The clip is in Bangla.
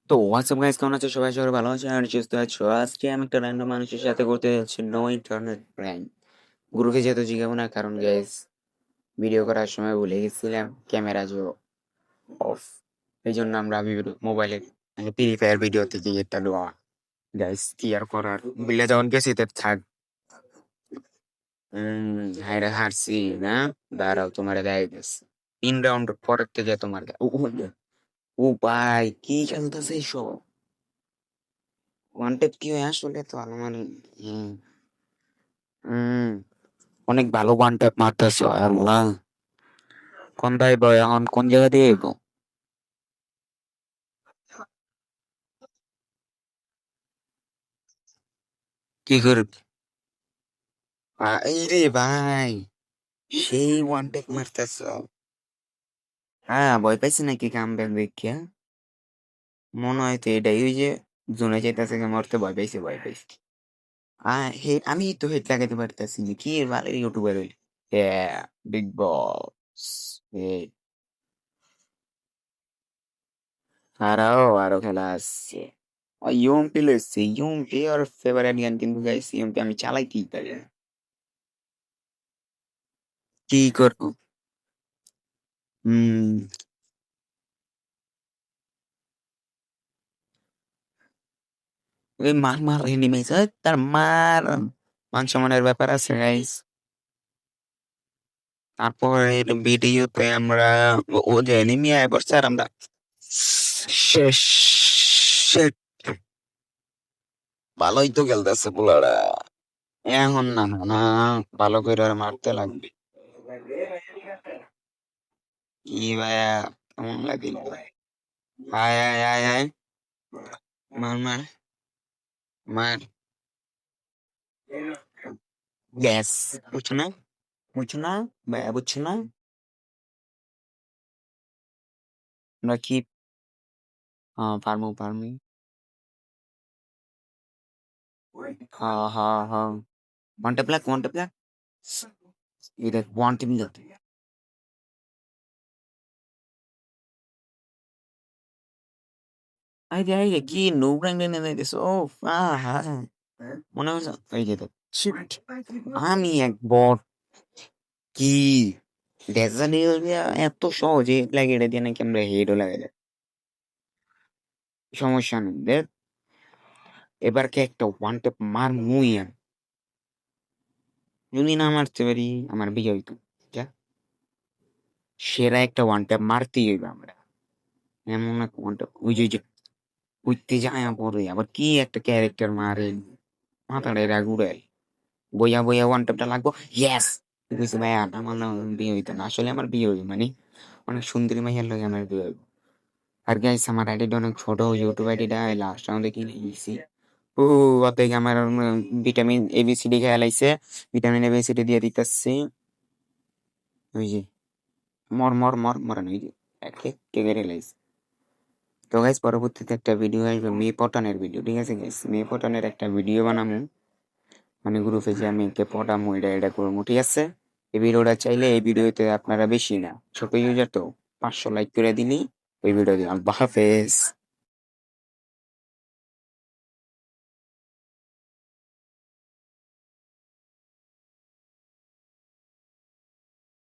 তো হোয়াটসঅ্যাপ গাইস, কেমন আছো সবাই? সবাই ভালো আছে আর সুস্থ আছো? আজকে আমি একটা র্যান্ডম মানুষের সাথে করতে যাচ্ছি নো ইন্টারনেট প্র্যাঙ্ক। গ্রুপে যেহেতু জিগাবো না, কারণ গাইস ভিডিও করার সময় ভুলে গেছিলাম ক্যামেরা যে অফ। এই জন্য আমরা মোবাইলে ফ্রি ফায়ার ভিডিও থেকে এটা দেওয়া। গাইস কি আর করার, বিলে যখন গেছি তো থাক। হাইরা হারছি না, দাঁড়াও তোমার দেয় গেছে 3 রাউন্ড পরের থেকে তোমার ও ভাই কি খেলতেছে এইসব? ওয়ান্টেড কি হয় আসলে তো আমার। হুম, হুম, অনেক ভালো ওয়ান ট্যাপ মারতেছ আল্লাহ। কোন দাই বয় এখন কোন জায়গা দিয়ে এবো? কি করবি? এই রে ভাই, সেই ওয়ান ট্যাপ মারতেছ। হ্যাঁ, ভয় পাইছি নাকি কাম ব্যাক দেখিয়া? মনে হয় তো এটাই, ওই যে জোনে যাইতেছে মরতে ভয় পাইছে, ভয় পাইছি। হে আমি তো হেড লাগাইতে পারতেছি না, কি এর ভালো ইউটিউবার হইল। বিগ বস। আরো খেলা আসছে। ইউএমপি লইছে, ইউএমপি আর ফেভারিট গান, কিন্তু গাইস ইউএমপি আমি চালাইতেই পারি না। কি করবো? হুম, ওই মার মার এনিমেস, তার মার মান সম্মানের ব্যাপার আছে গাইস। তারপর ভিডিওতে আমরা ও যে এনিমি আয় পড়ছে আর আমরা শেষ। Shit, ভালোই তো খেলতেছে পোলারা। এখন না না না, ভালো করে আর মারতে লাগবে। কি ভাইয়া, কেমন লাগিল? আয় আয় আয় আয়, মার মার মার। গ্যাস, বুঝছো না? বুঝছো না ভাইয়া, বুঝছো না? আমরা কি পারমু পারমু। হ্যাঁ হ্যাঁ হ্যাঁ, ওয়ান ট্যাপ লাগ। এটা ওয়ান টিম লাগ। এই যে কি নো ব্র্যান্ড এনে দিছো? ও হ্যাঁ, মনে হচ্ছে এই যে দেখ, shit, আমি এক বট। কি ডেজার্ট এত সহজে লাগে, এটা দিয়ে নাকি আমরা হেডও লাগাই যায়? সমস্যা নেই দেখ, এবার কে একটা ওয়ান ট্যাপ মার মুই আমি। যদি না মারতে পারি আমার বিয়ে হইতো। যা, সেরা একটা ওয়ান ট্যাপ মারতেই হইবে আমরা। এমন এক ওয়ান ট্যাপ, ওই যে উঠতে যায় পরে আবার কি একটা ক্যারেক্টার মারে, মাথাটা এরা ঘুরায়। বইয়া বইয়া ওয়ান ট্যাপটা লাগবো। ইয়েস, বুঝছি ভাই, আমার না বিয়ে হইতো না, আসলে আমার বিয়ে হইবে মানে অনেক সুন্দরী মাইয়ার লগে আমার বিয়ে হইব। আর গাইস আমার আইডিটা অনেক ছোট, ইউটিউব আইডিটা লাস্ট রাউন্ডে কিনে নিয়েছি। ও অতএব আমার ভিটামিন এবিসিডি খেয়াল আইছে, ভিটামিন এবিসিডি দিয়ে দিতেছি। ওই যে মর মর মর মরান, ওই যে একে কে কেড়ে লাইছে। তো গাইস পরবর্তীতে একটা ভিডিও আসবে মে পটানের ভিডিও, ঠিক আছে গাইস? মে পটানের একটা ভিডিও বানাবো, মানে গ্রুপে যে আমি একে পটামো, এটা করবো, ঠিক আছে? এই ভিডিওটা চাইলে এই ভিডিওতে আপনারা বেশি না, ছোট ইউজার তো 500 লাইক করে দিলি ওই ভিডিও দিলাম। আল্লাহ হাফেজ।